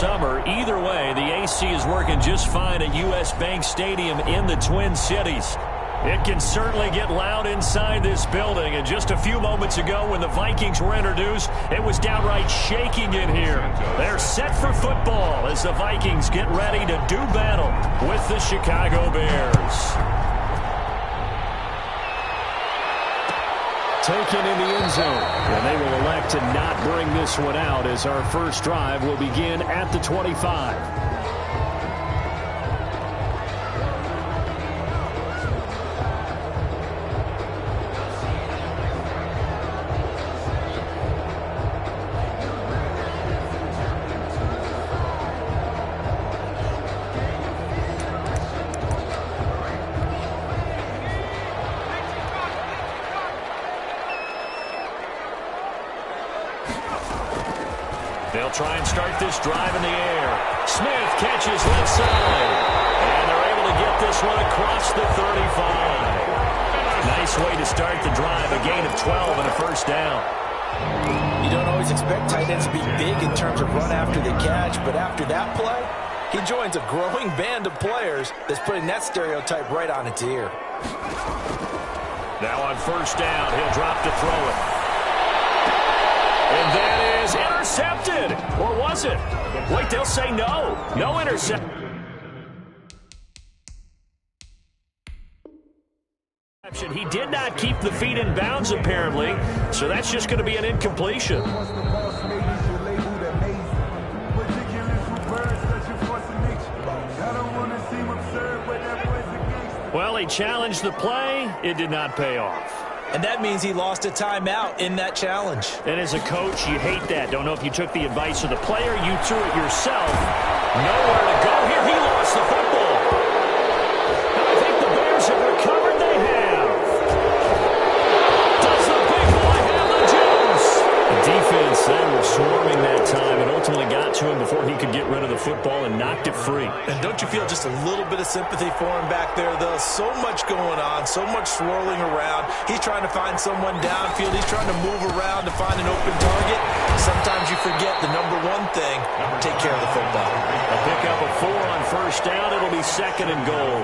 summer. Either way, the AC is working just fine at U.S. Bank Stadium in the Twin Cities. It can certainly get loud inside this building. And just a few moments ago when the Vikings were introduced, it was downright shaking in here. They're set for football as the Vikings get ready to do battle with the Chicago Bears. Taken in the end zone. And they will elect to not bring this one out as our first drive will begin at the 25. They'll try and start this drive in the air. Smith catches left side. And they're able to get this one across the 35. Nice way to start the drive. A gain of 12 and a first down. You don't always expect tight ends to be big in terms of run after the catch, but after that play, he joins a growing band of players that's putting that stereotype right on its ear. Now on first down, he'll drop to throw it. And that is intercepted. Or was it? Wait, they'll say no. No interception. He did not keep the feet in bounds, apparently. So that's just going to be an incompletion. Well, he challenged the play. It did not pay off. And that means he lost a timeout in that challenge. And as a coach, you hate that. Don't know if you took the advice of the player. You threw it yourself. Nowhere to go here. He lost the football. And I think the Bears have recovered. They have. Does the big boy have the juice? The defense then was swarming that time and ultimately got to him before he could get rid of the football and knocked it free. And don't you feel just a little bit of sympathy for him back there, though? So much going on, so much swirling around. He's trying to find someone downfield. He's trying to move around to find an open target. Sometimes you forget the number one thing, take care of the football. A pickup of 4 on first down. It'll be second and goal.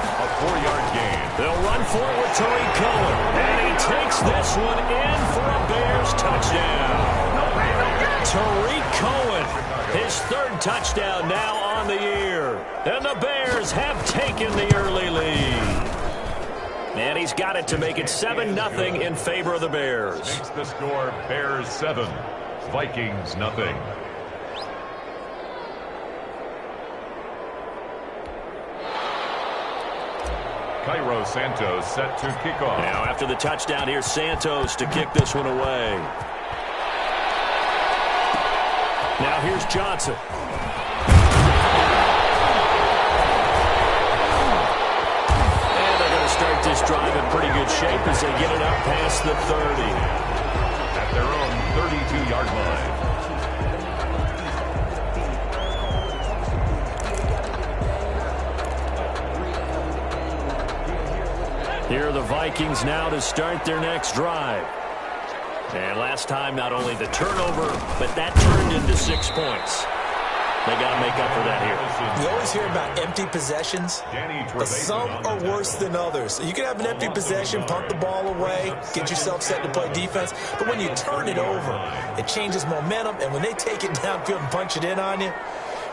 A 4-yard gain. They'll run for it with Tariq Cohen. And he takes this one in for a Bears touchdown. Tariq Cohen, his third touchdown now on the year. And the Bears have taken the early lead. And he's got it to make it 7-0 in favor of the Bears. Makes the score Bears 7, Vikings nothing. Cairo Santos set to kick off. Now after the touchdown, here's Santos to kick this one away. Now here's Johnson. And they're going to start this drive in pretty good shape as they get it up past the 30. At their own 32-yard line. Here are the Vikings now to start their next drive. And last time, not only the turnover, but that turned into 6 points. They got to make up for that here. You always hear about empty possessions, but some are worse than others. You can have an empty possession, punt the ball away, get yourself set to play defense, but when you turn it over, it changes momentum, and when they take it downfield and punch it in on you,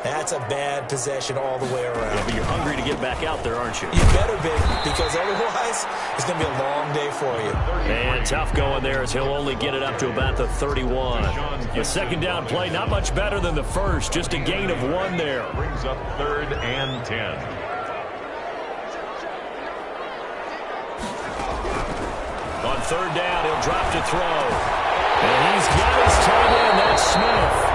that's a bad possession all the way around. Yeah, but you're hungry to get back out there, aren't you? You better be, because otherwise, it's going to be a long day for you. And tough going there as he'll only get it up to about the 31. The second down play, not much better than the first, just a gain of 1 there. Brings up 3rd and 10. On 3rd down, he'll drop to throw. And he's got his tight end, that's Smith.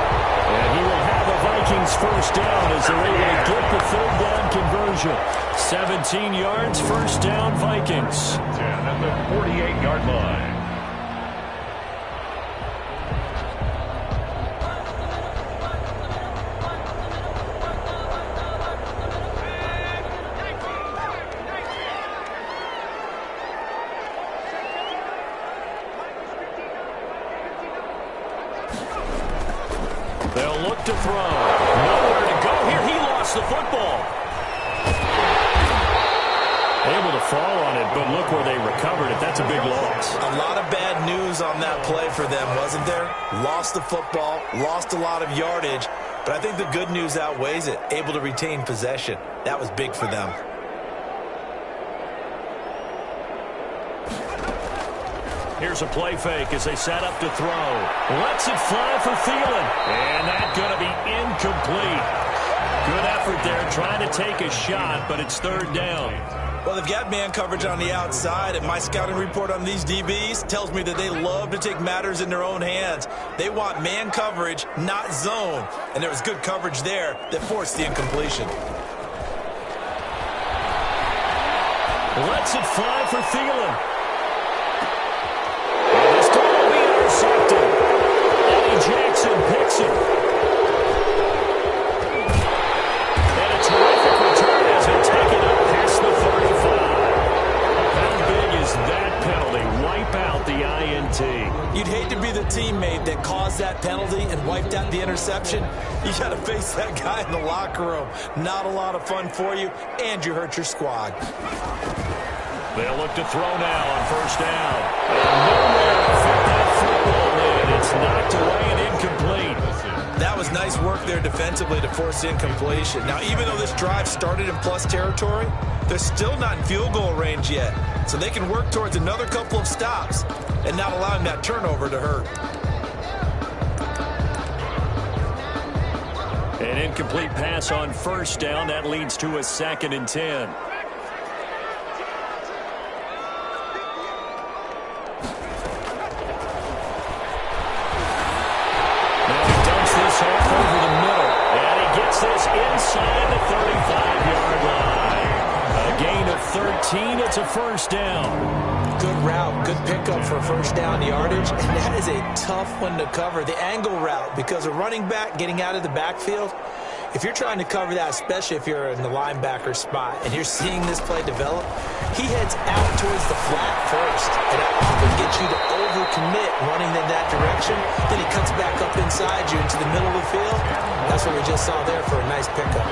And he will have the Vikings first down as they're able to get the 3rd down conversion. 17 yards, first down, Vikings. 10 at the 48-yard line. They'll look to throw. Nowhere to go here. He lost the football. Able to fall on it, but look where they recovered it. That's a big loss. A lot of bad news on that play for them, wasn't there? Lost the football, lost a lot of yardage, but I think the good news outweighs it. Able to retain possession. That was big for them. Here's a play fake as they set up to throw. Lets it fly for Thielen. And that's going to be incomplete. Good effort there trying to take a shot, but it's third down. Well, they've got man coverage on the outside, and my scouting report on these DBs tells me that they love to take matters in their own hands. They want man coverage, not zone. And there was good coverage there that forced the incompletion. Lets it fly for Thielen. And this time will be intercepted. Eddie Jackson picks it. And a terrific return as he'll take it up past the 35. How big is that penalty? Wipe out the INT. You'd hate to be the teammate that caused that penalty and wiped out the interception. You got to face that guy in the locker room. Not a lot of fun for you, and you hurt your squad. They'll look to throw now on first down. And nowhere to fit that football in. It's knocked away and incomplete. That was nice work there defensively to force incompletion. Now, even though this drive started in plus territory, they're still not in field goal range yet. So they can work towards another couple of stops and not allowing that turnover to hurt. An incomplete pass on first down. That leads to a 2nd and 10. Off over the middle, and he gets this inside the 35-yard line. A gain of 13. It's a first down. Good route, good pickup for first down yardage, and that is a tough one to cover. The angle route, because a running back getting out of the backfield, if you're trying to cover that, especially if you're in the linebacker spot and you're seeing this play develop, he heads out towards the flat first, and that often gets you to overcommit running in that direction. Then he cuts back up inside you into the middle of the field. That's what we just saw there for a nice pickup.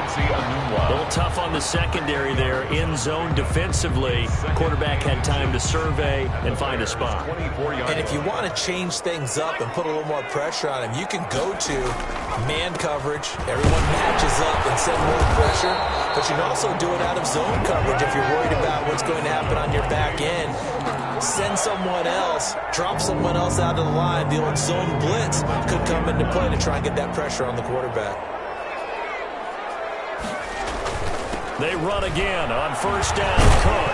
A little tough on the secondary there, in zone defensively. Quarterback had time to survey and find a spot. And if you want to change things up and put a little more pressure on him, you can go to man coverage. Everyone matches up and send more pressure. But you can also do it out of zone coverage if you're worried about what's going to happen on your back end. Send someone else, drop someone else out of the line. The old zone blitz could come into play to try and get that pressure on the quarterback. They run again on first down. Cook.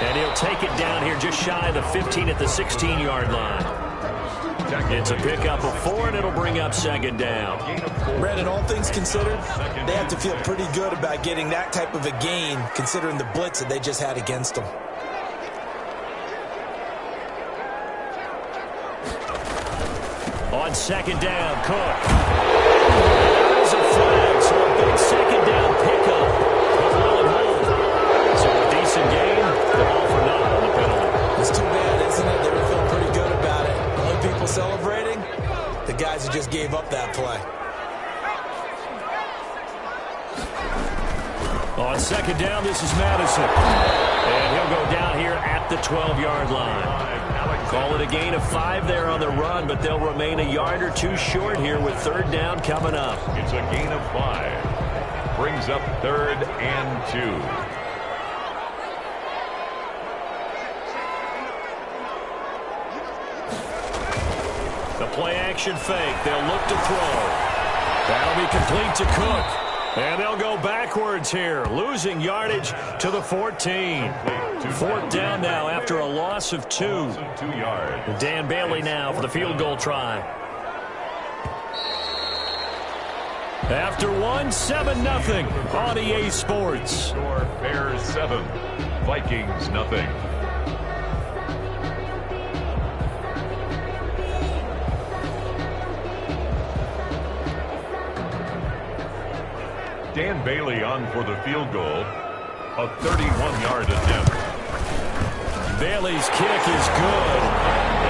And he'll take it down here just shy of the 15 at the 16-yard line. It's a pickup of 4, and it'll bring up 2nd down. Brandon, all things considered, they have to feel pretty good about getting that type of a gain, considering the blitz that they just had against them. On 2nd down, Cook. There's a flag, so a big 2nd down pickup. So a decent gain, but all for naught on the penalty. It's too bad, isn't it? They were feeling pretty good about it. Only people celebrating, the guys who just gave up that play. On 2nd down, this is Madison. And he'll go down here at the 12-yard line. Call it a gain of 5 there on the run, but they'll remain a yard or two short here with 3rd down coming up. It's a gain of 5. Brings up 3rd and 2. The play-action fake. They'll look to throw. That'll be complete to Cook. And they'll go backwards here, losing yardage to the 14. 4th down now after a loss of 2. Dan Bailey now for the field goal try. After 1, 7-0 on EA Sports. Bears 7, Vikings nothing. Dan Bailey on for the field goal, a 31-yard attempt. Bailey's kick is good,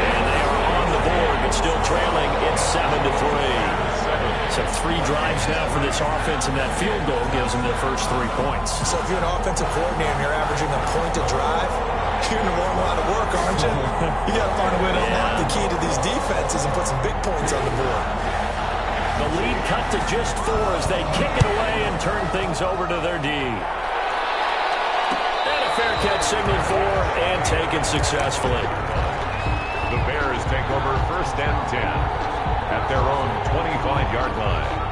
and they are on the board, but still trailing. It's 7-3. So 3 drives now for this offense, and that field goal gives them their first 3 points. So if you're an offensive coordinator and you're averaging a point a drive, you're in the wrong line of work, aren't you? You got to find a way to unlock the key to these defenses and put some big points on the board. The lead cut to just 4 as they kick it away and turn things over to their D. And a fair catch signaled for and taken successfully. The Bears take over 1st and 10 at their own 25-yard line.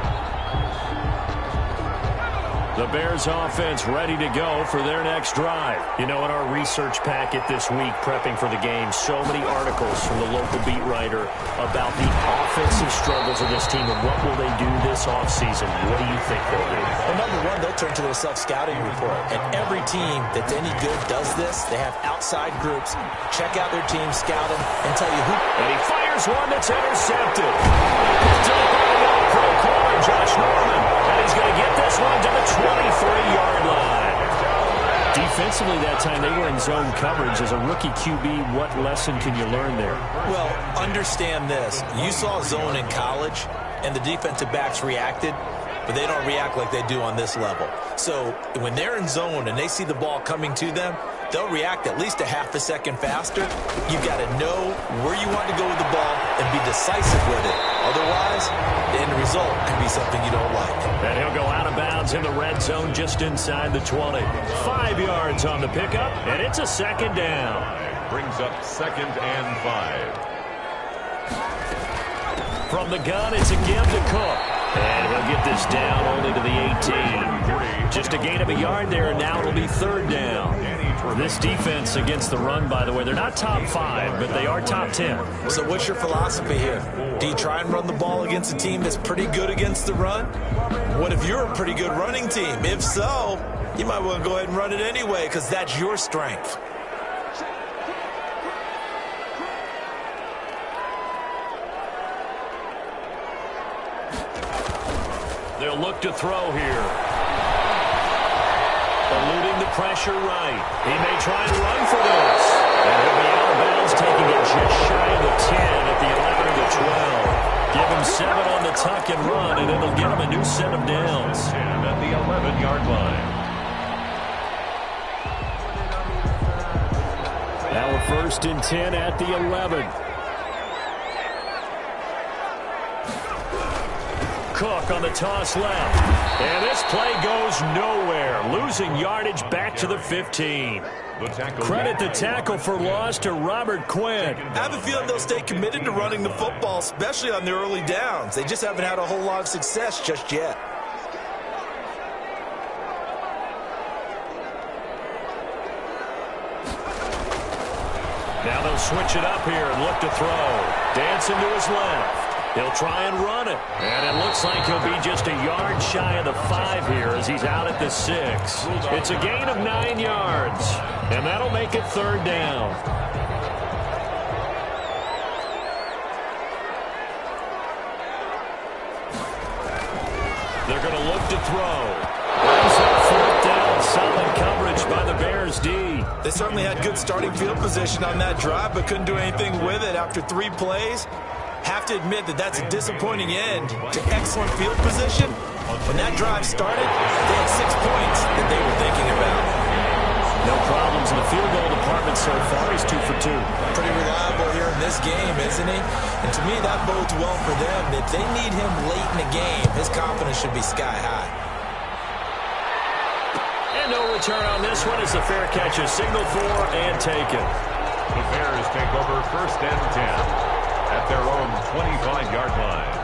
The Bears offense ready to go for their next drive. You know, in our research packet this week, prepping for the game, so many articles from the local beat writer about the offensive struggles of this team and what will they do this offseason. What do you think they'll do? Well, number one, they'll turn to their self-scouting report. And every team that's any good does this. They have outside groups. Check out their team, scout them, and tell you who. And he fires one that's intercepted. Picked up by the pro corner, Josh Norman. And he's going to get this one to the 23-yard line. Defensively that time, they were in zone coverage. As a rookie QB, what lesson can you learn there? Well, understand this. You saw zone in college, and the defensive backs reacted, but they don't react like they do on this level. So when they're in zone and they see the ball coming to them, they'll react at least a half a second faster. You've got to know where you want to go with the ball and be decisive with it. Otherwise, the end result could be something you don't like. And he'll go out of bounds in the red zone just inside the 20. 5 yards on the pickup, and it's a 2nd down. Brings up 2nd and 5. From the gun, it's a give to Cook. And he'll get this down only to the 18. Just a gain of a yard there, and now it'll be 3rd down. This defense against the run, by the way, they're not top 5, but they are top 10. So what's your philosophy here? Do you try and run the ball against a team that's pretty good against the run? What if you're a pretty good running team? If so, you might want to go ahead and run it anyway because that's your strength. They'll look to throw here. Eluding the pressure right. He may try and run for this. And he'll be out of bounds, taking it just shy of the 10 at the 11 or the 12. Give him 7 on the tuck and run, and it'll get him a new set of downs. 10 at the 11-yard line. Now a 1st and 10 at the 11. Cook on the toss left. And this play goes nowhere. Losing yardage back to the 15. Credit the tackle for loss to Robert Quinn. I have a feeling they'll stay committed to running the football, especially on the early downs. They just haven't had a whole lot of success just yet. Now they'll switch it up here and look to throw. Dancing to his left. He'll try and run it. And it looks like he'll be just a yard shy of the 5 here as he's out at the 6. It's a gain of 9 yards. And that'll make it 3rd down. They're going to look to throw. Brings up 4th down. Solid coverage by the Bears D. They certainly had good starting field position on that drive, but couldn't do anything with it after 3 plays. Have to admit that that's a disappointing end to excellent field position. When that drive started, they had 6 points that they were thinking about. No problems in the field goal department so far. He's 2 for 2. Pretty reliable here in this game, isn't he? And to me, that bodes well for them. If they need him late in the game, his confidence should be sky high. And no return on this one as the fair catch is signaled for and taken. The Bears take over 1st and 10 at their own 25-yard line.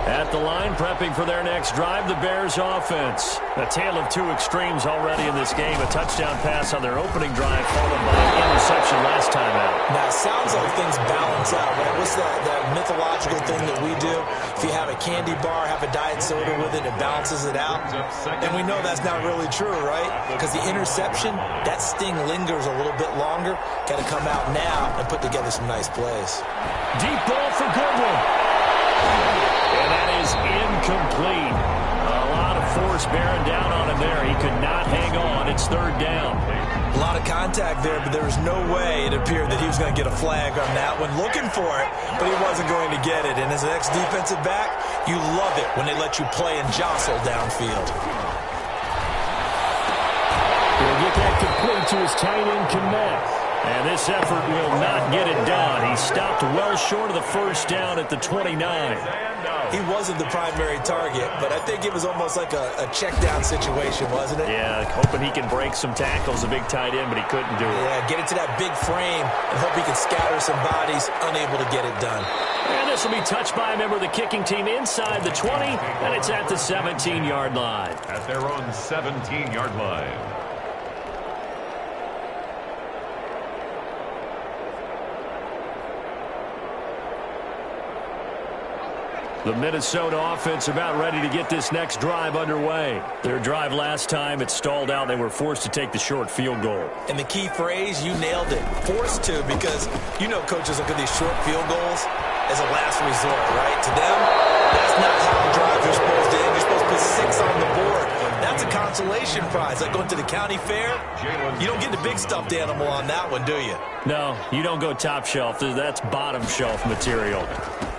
At the line, prepping for their next drive, the Bears offense. A tale of 2 extremes already in this game. A touchdown pass on their opening drive, followed by an interception last time out. Now, it sounds like things balance out, right? What's that mythological thing that we do? If you have a candy bar, have a diet soda with it, it balances it out. And we know that's not really true, right? Because the interception, that sting lingers a little bit longer. Got to come out now and put together some nice plays. Deep ball for Goodwin. And that is incomplete. A lot of force bearing down on him there. He could not hang on. It's third down. A lot of contact there, but there was no way it appeared that he was going to get a flag on that one. Looking for it, but he wasn't going to get it. And as an ex-defensive back, you love it when they let you play and jostle downfield. He'll get that complete to his tight end Connect. And this effort will not get it done. He stopped well short of the first down at the 29. He wasn't the primary target, but I think it was almost like a check-down situation, wasn't it? Yeah, hoping he can break some tackles, a big tight end, but he couldn't do it. Yeah, get it to that big frame and hope he can scatter some bodies, unable to get it done. And this will be touched by a member of the kicking team inside the 20, and it's at the 17-yard line. At their own 17-yard line. The Minnesota offense about ready to get this next drive underway. Their drive last time, it stalled out. They were forced to take the short field goal. And the key phrase, you nailed it. Forced to, because you know coaches look at these short field goals as a last resort, right? To them, that's not how drives are supposed to end. You're supposed to put 6 on the board. That's a consolation prize. Like going to the county fair, you don't get the big stuffed animal on that one, do you? No, you don't go top shelf. That's bottom shelf material.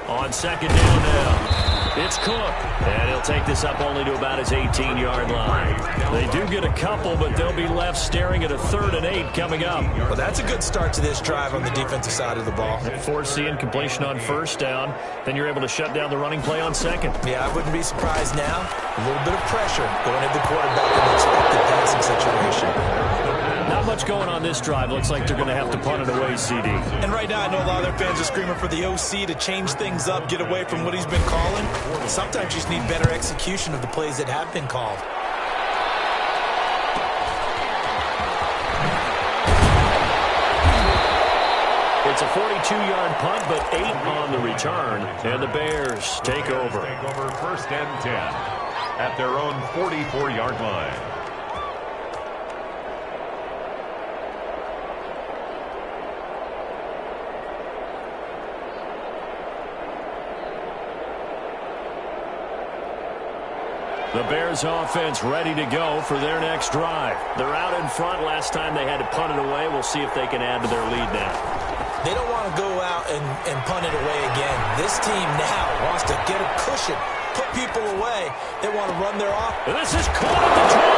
On second down now, it's Cook. And he'll take this up only to about his 18-yard line. They do get a couple, but they'll be left staring at a 3rd and 8 coming up. Well, that's a good start to this drive on the defensive side of the ball. Force the incompletion on first down. Then you're able to shut down the running play on second. Yeah, I wouldn't be surprised now. A little bit of pressure going at the quarterback in the expected passing situation. Not much going on this drive. Looks like they're going to have to punt it away, CD. And right now, I know a lot of their fans are screaming for the OC to change things up, get away from what he's been calling. Sometimes you just need better execution of the plays that have been called. It's a 42-yard punt, but 8 on the return. And the Bears take over. Take over 1st and 10 at their own 44-yard line. The Bears offense ready to go for their next drive. They're out in front. Last time they had to punt it away. We'll see if they can add to their lead now. They don't want to go out and punt it away again. This team now wants to get a cushion, put people away. They want to run their offense. This is caught at the 20.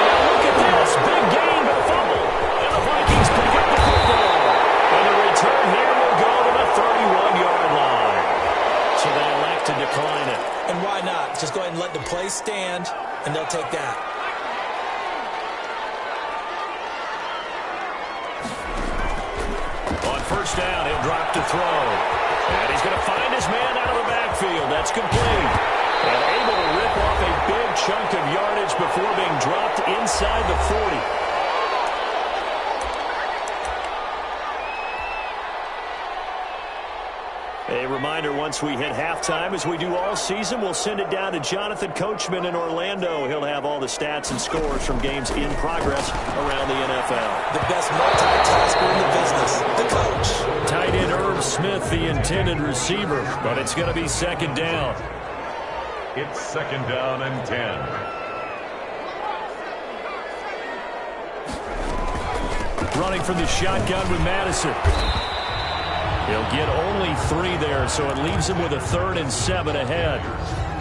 And look at this. Big gain, but a fumble. And the Vikings pick up the football. And the return here will go to the 31-yard line. So they elect to decline it. And why not? Just go ahead and let the play stand, and they'll take that. On first down, he'll drop to throw. And he's going to find his man out of the backfield. That's complete. And able to rip off a big chunk of yardage before being dropped inside the 40. A reminder, once we hit halftime, as we do all season, we'll send it down to Jonathan Coachman in Orlando. He'll have all the stats and scores from games in progress around the NFL. The best multitasker in the business, the coach. Tight end Irv Smith, the intended receiver, but it's going to be second down. It's 2nd down and 10. Running from the shotgun with Madison. He'll get only 3 there, so it leaves him with a 3rd and 7 ahead.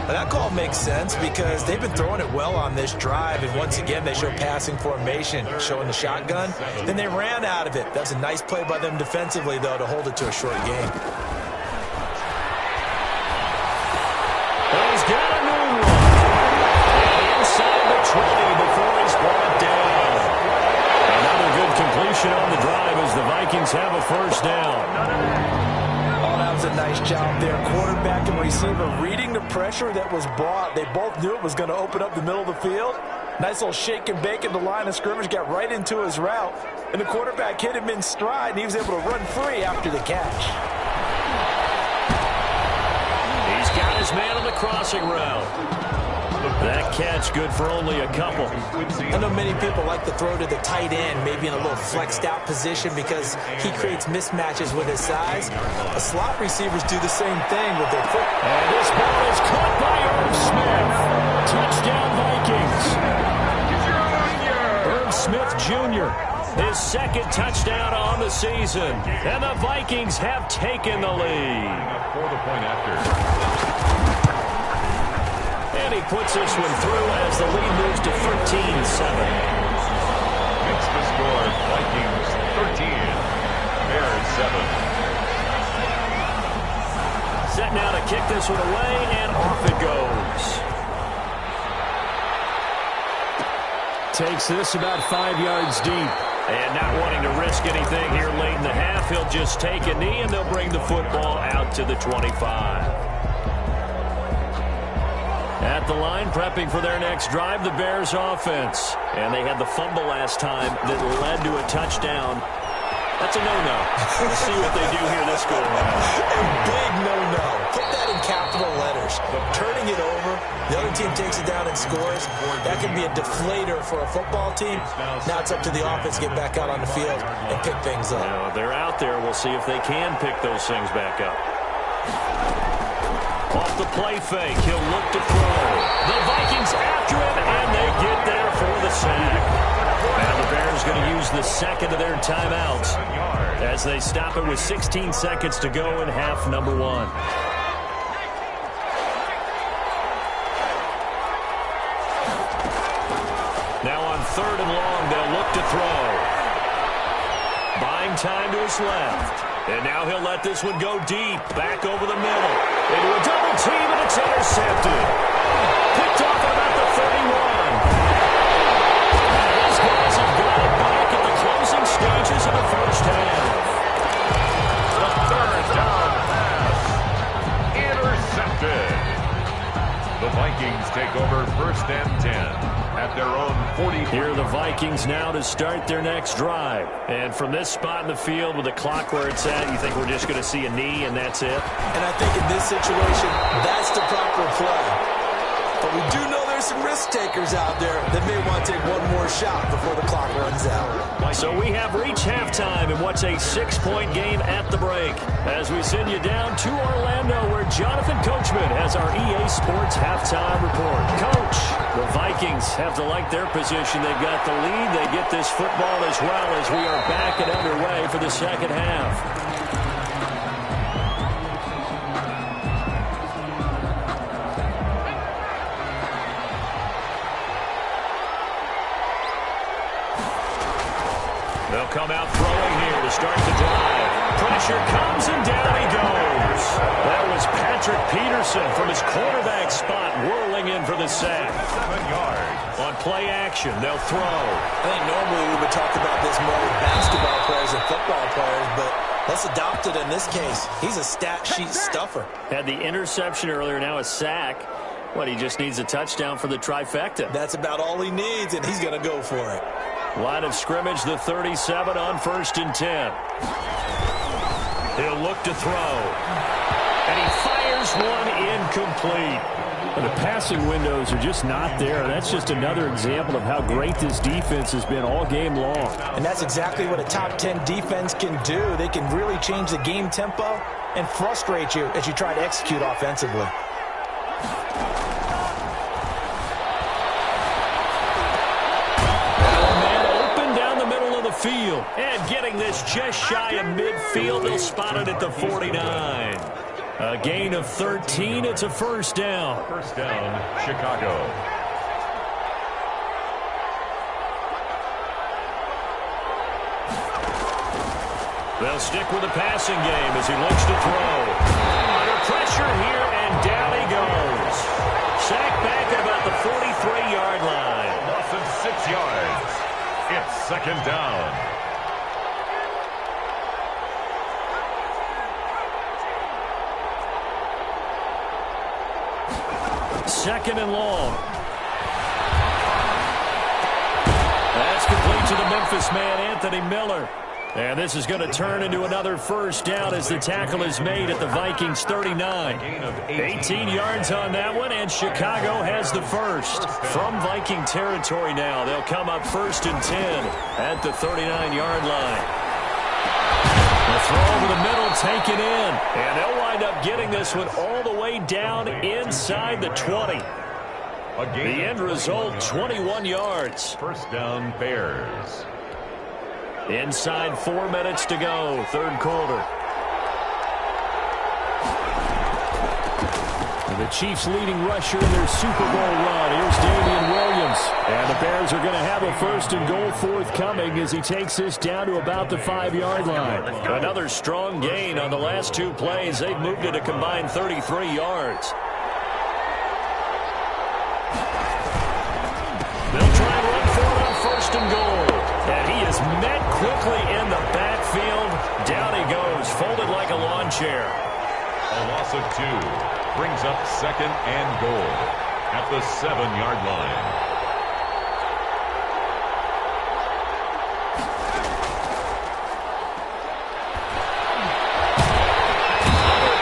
Now that call makes sense because they've been throwing it well on this drive, and once again they show passing formation, showing the shotgun. Then they ran out of it. That's a nice play by them defensively, though, to hold it to a short game. And he's got a new one. And inside the 20 before he's brought down. Another good completion on the drive as the Vikings have a first down. Oh, that was a nice job there. Quarterback and receiver reading the pressure that was brought. They both knew it was going to open up the middle of the field. Nice little shake and bake at the line of scrimmage, got right into his route. And the quarterback hit him in stride, and he was able to run free after the catch. He's got his his man on the crossing route. That catch good for only a couple. I know many people like to throw to the tight end, maybe in a little flexed out position because he creates mismatches with his size. The slot receivers do the same thing with their foot. And this ball is caught by Irv Smith. Touchdown Vikings. Irv Smith Jr., his second touchdown on the season. And the Vikings have taken the lead. For the point after. And he puts this one through as the lead moves to 13-7. Makes the score Vikings 13, Bears 7. Set now to kick this one away, and off it goes. Takes this about 5 yards deep. And not wanting to risk anything here late in the half, he'll just take a knee, and they'll bring the football out to the 25. At the line, prepping for their next drive, the Bears offense. And they had the fumble last time that led to a touchdown. That's a no-no. We'll see what they do here this go around. A big no-no. Put that in capital letters. Turning it over, the other team takes it down and scores. That can be a deflator for a football team. Now it's up to the offense to get back out on the field and pick things up. Now, they're out there. We'll see if they can pick those things back up. Off the play fake, he'll look to throw. The Vikings after him, and they get there for the sack. Now the Bears going to use the second of their timeouts as they stop it with 16 seconds to go in half number one. Now on third and long, they'll look to throw. Buying time to his left. And now he'll let this one go deep, back over the middle. Into a double team, and it's intercepted. Picked off at about the 31. And these guys have got it back at the closing stages of the first half. The third down pass. Intercepted. The Vikings take over first and 10. At their own 40. Here are the Vikings now to start their next drive. And from this spot in the field with the clock where it's at, you think we're just going to see a knee and that's it? And I think in this situation, that's the proper play. But we do know there's some risk takers out there that may want to take one more shot before the clock runs out. So we have reached halftime in what's a 6-point game at the break. As we send you down to Orlando, where Jonathan Coachman has our EA Sports halftime report. Coach, the Vikings have to like their position. They've got the lead. They get this football as well as we are back and underway for the second half. They'll come out throwing here to start the drive. Pressure comes and down he goes. That was Patrick Peterson from his quarterback spot whirling in for the sack. 7 yards. On play action, they'll throw. I think normally we would talk about this more with basketball players and football players, but let's adopt it in this case. He's a stat sheet stuffer. Had the interception earlier, now a sack. What, he just needs a touchdown for the trifecta. That's about all he needs, and he's going to go for it. Line of scrimmage, the 37 on 1st and 10. He'll look to throw. And he fires one incomplete. The passing windows are just not there. That's just another example of how great this defense has been all game long. And that's exactly what a top 10 defense can do. They can really change the game tempo and frustrate you as you try to execute offensively. Field, and getting this just shy of midfield. They'll spot it at the 49. A gain of 13. It's a first down. First down, Chicago. They'll stick with the passing game as he looks to throw. Under pressure here, and down he goes. Sacked back at about the 43-yard line. Loss of 6 yards. It's second down. Second and long. That's complete to the Memphis man, Anthony Miller. And this is going to turn into another first down as the tackle is made at the Vikings 39. 18 yards on that one, and Chicago has the first. From Viking territory now, they'll come up 1st and 10 at the 39-yard line. The throw over the middle, taken in. And they'll wind up getting this one all the way down inside the 20. The end result, 21 yards. First down, Bears. Inside 4 minutes to go, third quarter. The Chiefs' leading rusher in their Super Bowl run. Here's Damian Williams. And the Bears are going to have a 1st and goal forthcoming as he takes this down to about the 5-yard line. Another strong gain on the last 2 plays. They've moved it a combined 33 yards. They'll try and run for it on 1st and goal. And he is met quickly in the backfield. Down he goes, folded like a lawn chair. A loss of 2 brings up 2nd and goal at the 7-yard line.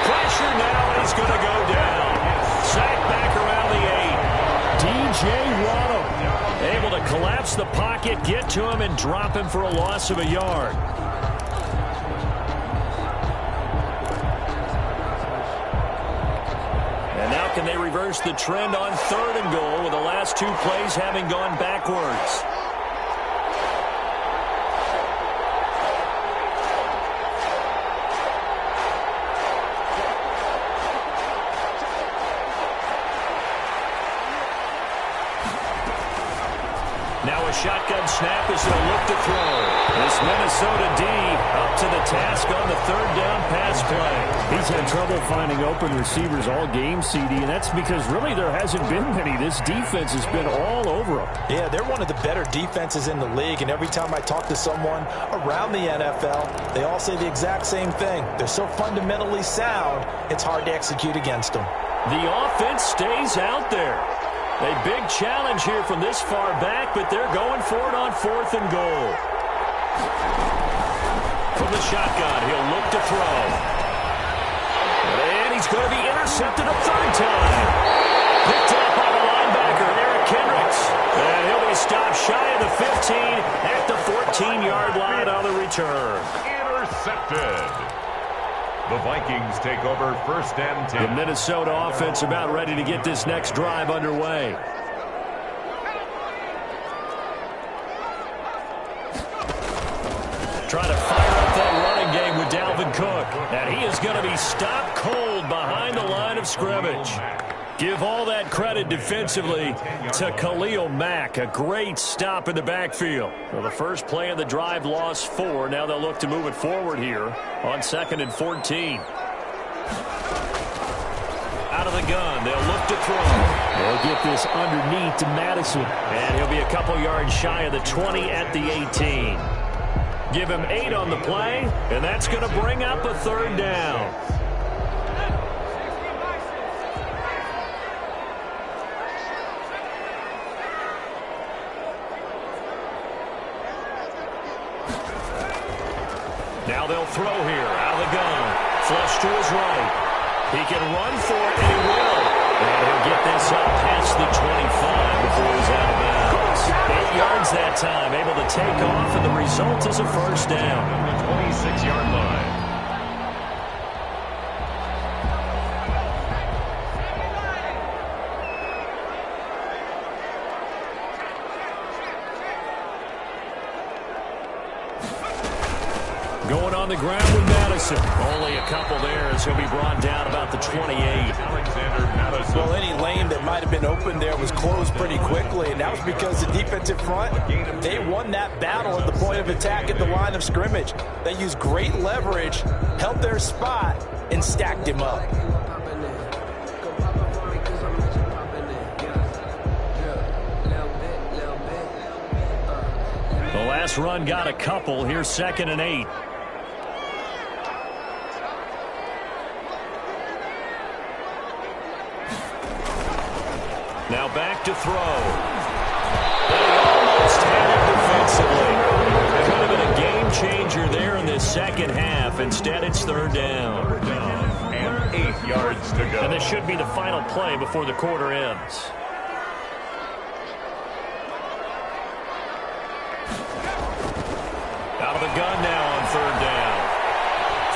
Pressure now, and he's going to go down. Sack back around the 8. DJ Waddle able to collapse the pocket, get to him, and drop him for a loss of a yard. And now can they reverse the trend on 3rd and goal with the last 2 plays having gone backwards? Now a shotgun snap as they'll look to throw. This Minnesota D up to the task on the 3rd down pass play. He's had trouble finding open receivers all game, CD, and that's because really there hasn't been many. This defense has been all over him. Yeah, they're one of the better defenses in the league, and every time I talk to someone around the NFL, they all say the exact same thing. They're so fundamentally sound, it's hard to execute against them. The offense stays out there. A big challenge here from this far back, but they're going for it on 4th and goal. From the shotgun, he'll look to throw. And he's going to be intercepted a 3rd time. Picked up by the linebacker, Eric Kendricks. And he'll be stopped shy of the 15 at the 14-yard line on the return. Intercepted. The Vikings take over 1st and 10. The Minnesota offense about ready to get this next drive underway. Trying to fire up that running game with Dalvin Cook. And he is going to be stopped cold behind the line of scrimmage. Give all that credit defensively to Khalil Mack. A great stop in the backfield. Well, the first play of the drive lost 4. Now they'll look to move it forward here on 2nd and 14. Out of the gun, they'll look to throw. They'll get this underneath to Madison. And he'll be a couple yards shy of the 20 at the 18. Give him 8 on the play, and that's going to bring up a 3rd down. Now they'll throw here, out of the gun. Flush to his right. He can run for it, and he will. And he'll get this up past the 25 before he's out of bounds. 8 yards that time, able to take off, and the result is a 1st down. The 26-yard line. Going on the ground with Madison. Only a couple there as he'll be brought down about the 28. Alexander Madison. Well, any lane that might have been open there was closed pretty quickly, and that was because the defensive front, they won that battle at the point of attack at the line of scrimmage. They used great leverage, held their spot, and stacked him up. The last run got a couple. Here's 2nd and 8. Now back to throw. They almost had it defensively. It could have been a game game-changer there in this second half. Instead, it's third down. And 8 yards to go. And this should be the final play before the quarter ends. Out of the gun now on third down.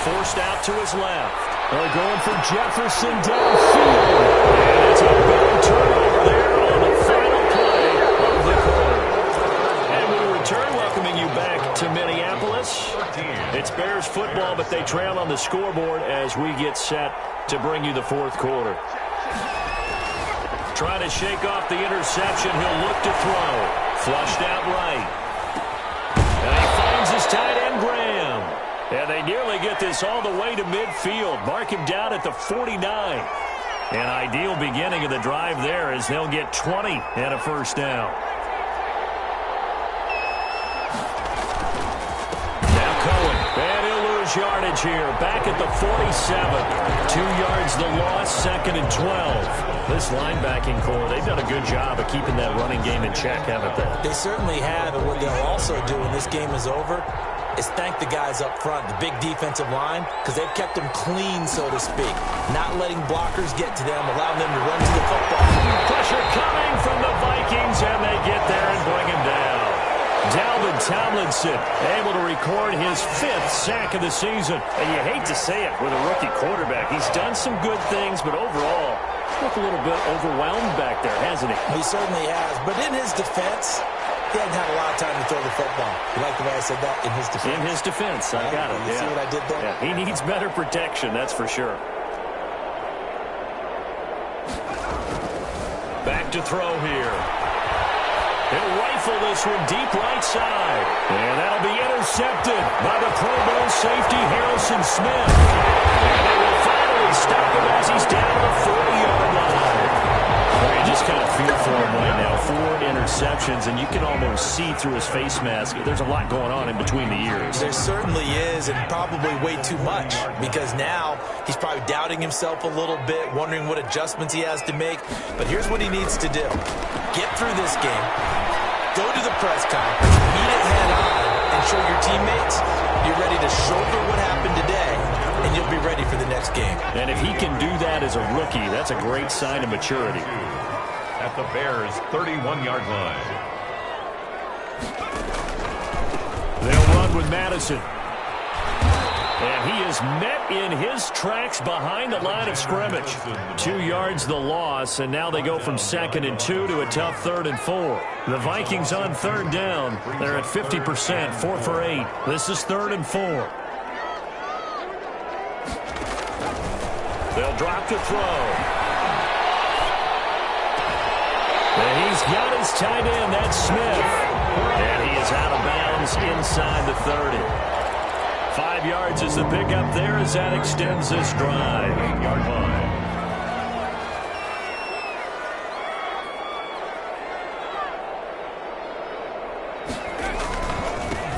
Forced out to his left. They're going for Jefferson downfield. And it's a big turnover there on the final play of the quarter. And we return, welcoming you back to Minneapolis. It's Bears football, but they trail on the scoreboard as we get set to bring you the fourth quarter. Trying to shake off the interception. He'll look to throw. Flushed out right. And he finds his tight end, Graham. And they nearly get this all the way to midfield. Mark him down at the 49. An ideal beginning of the drive there as they'll get 20 and a first down. Now Cohen. And he'll lose yardage here. Back at the 47. 2 yards the loss, 2nd and 12. This linebacking core, they've done a good job of keeping that running game in check, haven't they? They certainly have, and what they'll also do when this game is over is thank the guys up front, the big defensive line, because they've kept them clean, so to speak. Not letting blockers get to them, allowing them to run to the football. Pressure coming from the Vikings, and they get there and bring him down. Dalvin Tomlinson able to record his 5th sack of the season. And you hate to say it with a rookie quarterback. He's done some good things, but overall, he's looked a little bit overwhelmed back there, hasn't he? He certainly has, but in his defense, he hasn't had a lot of time to throw the football. You like the way I said that? In his defense. In his defense, I got it. You see what I did there? Yeah, he needs better protection, that's for sure. Back to throw here. He'll rifle this one deep right side. And that'll be intercepted by the Pro Bowl safety Harrison Smith. And they will finally stop him as he's down to the 40-yard line. Well, you just kind of feel for him right now. 4 interceptions, and you can almost see through his face mask. There's a lot going on in between the ears. There certainly is, and probably way too much, because now he's probably doubting himself a little bit, wondering what adjustments he has to make. But here's what he needs to do. Get through this game, go to the press conference, meet it head on, and show your teammates you're ready to shoulder what happened today, and you'll be ready for the next game. And if he can do that as a rookie, that's a great sign of maturity. At the Bears' 31-yard line. They'll run with Madison. And he is met in his tracks behind the line of scrimmage. 2 yards the loss, and now they go from 2nd and 2 to a tough 3rd and 4. The Vikings on 3rd down. They're at 50%, 4 for 8. This is 3rd and 4. They'll drop to throw. And he's got his tight end, that's Smith. And he is out of bounds inside the 30. 5 yards is the pickup there as that extends this drive. 8-yard line.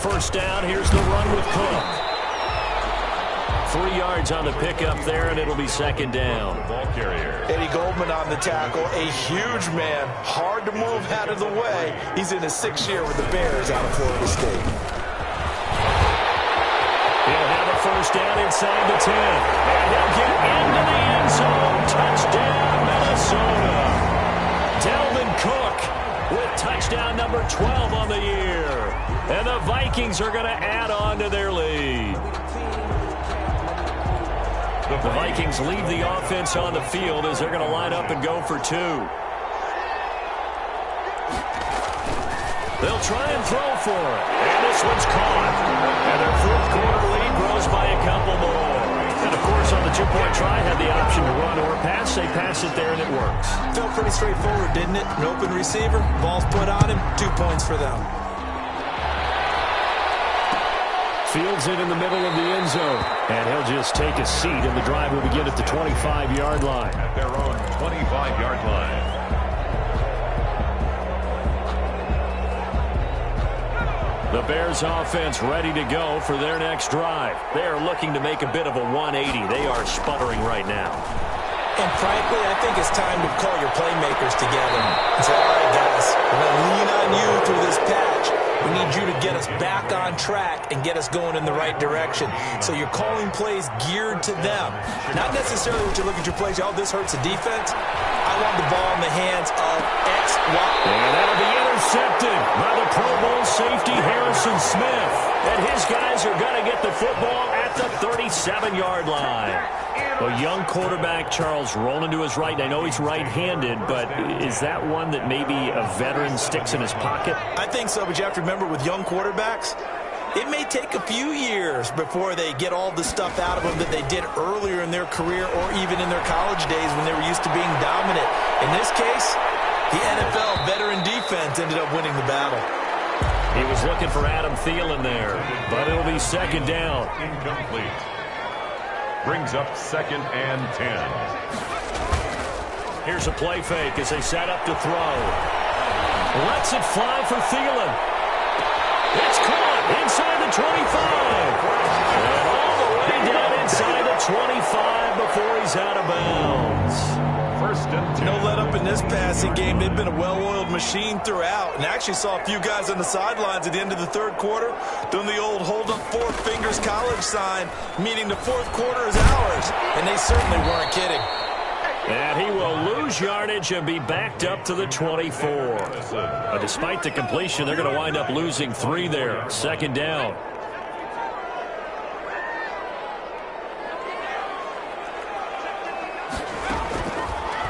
First down, here's the run with Cook. 3 yards on the pickup there, and it'll be 2nd down. Ball carrier. Eddie Goldman on the tackle, a huge man, hard to move out of the way. He's in his 6th year with the Bears out of Florida State. He'll have a first down inside the 10. And he'll get into the end zone. Touchdown, Minnesota. Dalvin Cook with touchdown number 12 on the year. And the Vikings are going to add on to their lead. The Vikings leave the offense on the field as they're going to line up and go for 2. They'll try and throw for it. And this one's caught. And their 4th quarter lead grows by a couple more. And, of course, on the 2-point try, had the option to run or pass. They pass it there, and it works. Felt pretty straightforward, didn't it? An open receiver, ball's put on him, 2 points for them. Fields it in the middle of the end zone. And he'll just take a seat, and the drive will begin at the 25-yard line. At their own 25-yard line. The Bears offense ready to go for their next drive. They are looking to make a bit of a 180. They are sputtering right now. And frankly, I think it's time to call your playmakers together and say, all right, guys, we're going to lean on you through this patch. We need you to get us back on track and get us going in the right direction. So you're calling plays geared to them. Not necessarily what you look at your plays, oh, this hurts the defense. I want the ball in the hands of X, Y. And that'll be intercepted by the Pro Bowl safety Harrison Smith. And his guys are going to get the football at the 37-yard line. A young quarterback, Charles, rolling to his right. I know he's right-handed, but is that one that maybe a veteran sticks in his pocket? I think so, but you have to remember with young quarterbacks, it may take a few years before they get all the stuff out of them that they did earlier in their career or even in their college days when they were used to being dominant. In this case, the NFL veteran defense ended up winning the battle. He was looking for Adam Thielen there, but it'll be second down. Incomplete. Brings up 2nd and 10. Here's a play fake as they set up to throw. Lets it fly for Thielen. It's caught inside the 25. And all the way down inside the 25 before he's out of bounds. 1st and 10. No let up in this passing game. They've been a well-oiled machine throughout. And actually saw a few guys on the sidelines at the end of the 3rd quarter doing the old hold up 4 fingers college sign, meaning the 4th quarter is ours. And they certainly weren't kidding. And he will lose yardage and be backed up to the 24. But despite the completion, they're going to wind up losing 3 there. 2nd down.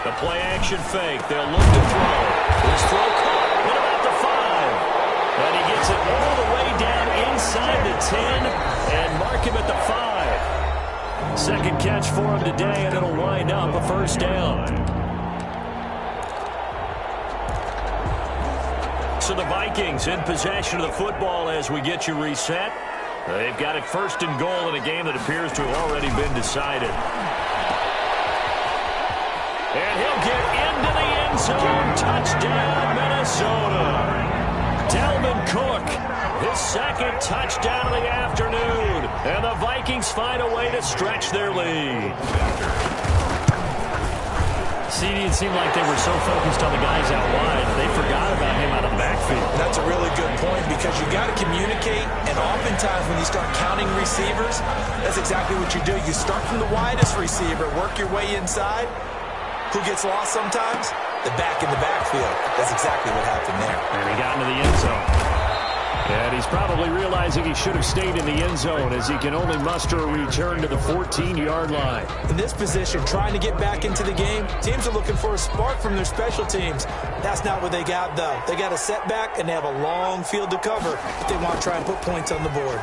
The play-action fake. They'll look to throw. His throw caught at about the 5. And he gets it all the way down inside the 10 and mark him at the 5. Second catch for him today, and it'll wind up a 1st down. So the Vikings in possession of the football as we get you reset. They've got it 1st and goal in a game that appears to have already been decided. And he'll get into the end zone. Touchdown, Minnesota. Dalvin Cook, his 2nd touchdown of the afternoon. And the Vikings find a way to stretch their lead. See, it seemed like they were so focused on the guys out wide, they forgot about him out of the backfield. That's a really good point because you got to communicate, and oftentimes when you start counting receivers, that's exactly what you do. You start from the widest receiver, work your way inside. Who gets lost sometimes? The back in the backfield. That's exactly what happened there. And he got into the end zone. And he's probably realizing he should have stayed in the end zone as he can only muster a return to the 14-yard line. In this position, trying to get back into the game, teams are looking for a spark from their special teams. That's not what they got, though. They got a setback, and they have a long field to cover, but they want to try and put points on the board.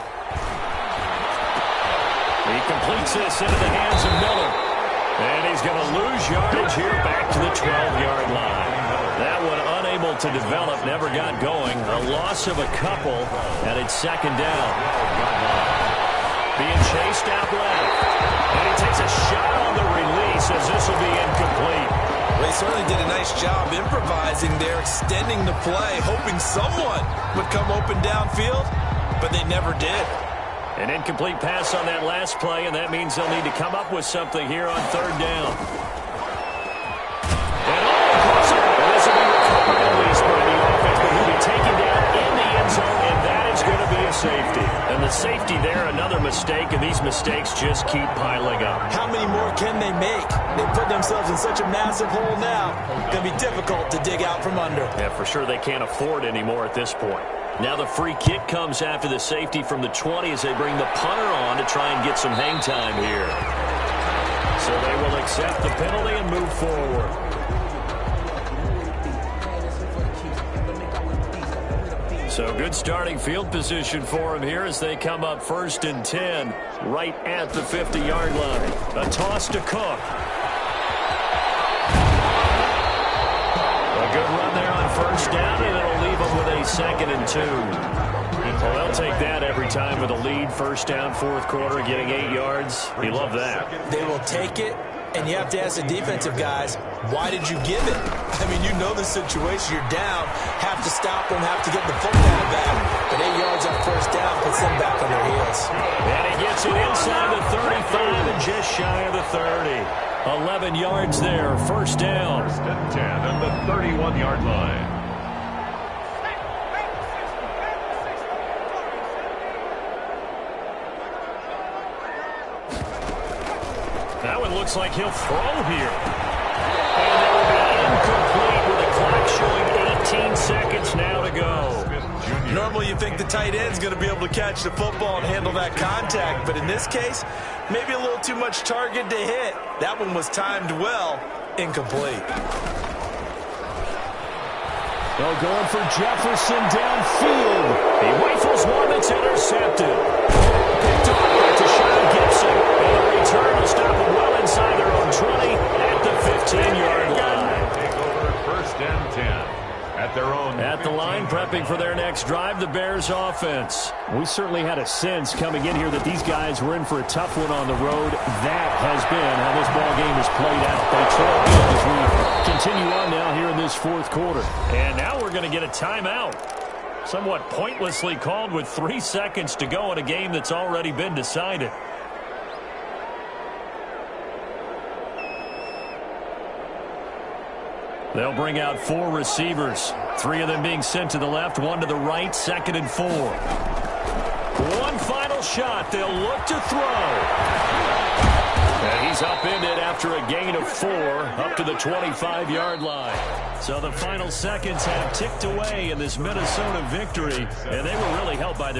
He completes this into the hands of Miller. And he's going to lose yardage here back to the 12-yard line. That one unable to develop, never got going. A loss of a couple, and it's 2nd down. Being chased out left. And he takes a shot on the release as this will be incomplete. Well, he certainly did a nice job improvising there, extending the play, hoping someone would come open downfield, but they never did. An incomplete pass on that last play, and that means they'll need to come up with something here on 3rd down. And this will be recovered at least by the offense, but he'll be taken down in the end zone, and that is going to be a safety. And the safety there, another mistake, and these mistakes just keep piling up. How many more can they make? They put themselves in such a massive hole now. It's going to be difficult to dig out from under. Yeah, for sure they can't afford any more at this point. Now the free kick comes after the safety from the 20 as they bring the punter on to try and get some hang time here. So they will accept the penalty and move forward. So good starting field position for him here as they come up 1st and 10 right at the 50-yard line. A toss to Cook. A good run there on 1st down, and it'll leave them with a 2nd and 2. Well, they'll take that every time with a lead. 1st down, 4th quarter, getting 8 yards. You love that. They will take it, and you have to ask the defensive guys, why did you give it? I mean, you know the situation. You're down, have to stop them, have to get the football back. But 8 yards on 1st down puts them back on their heels. And he gets it inside the 35 and just shy of the 30. 11 yards there, 1st down. 1st and 10 at the 31-yard line. That one looks like he'll throw here. And that will be incomplete with the clock showing 18 seconds now to go. Normally you think the tight end's going to be able to catch the football and handle that contact, but in this case, maybe a little too much target to hit. That one was timed well, incomplete. Well, going for Jefferson downfield. He rifles one that's intercepted. Picked off by Tashawn Gibson. And the return will stop them well inside their own 20 at the 15-yard line. Take over first and 10. At their own. At the line, prepping for their next drive, the Bears offense. We certainly had a sense coming in here that these guys were in for a tough one on the road. That has been how this ball game has played out. They trail big as we continue on now here in this fourth quarter. And now we're going to get a timeout. Somewhat pointlessly called with 3 seconds to go in a game that's already been decided. They'll bring out 4 receivers. 3 of them being sent to the left, 1 to the right, 2nd and 4. One final shot. They'll look to throw. And he's upended after a gain of 4 up to the 25-yard line. So the final seconds have ticked away in this Minnesota victory, and they were really helped by their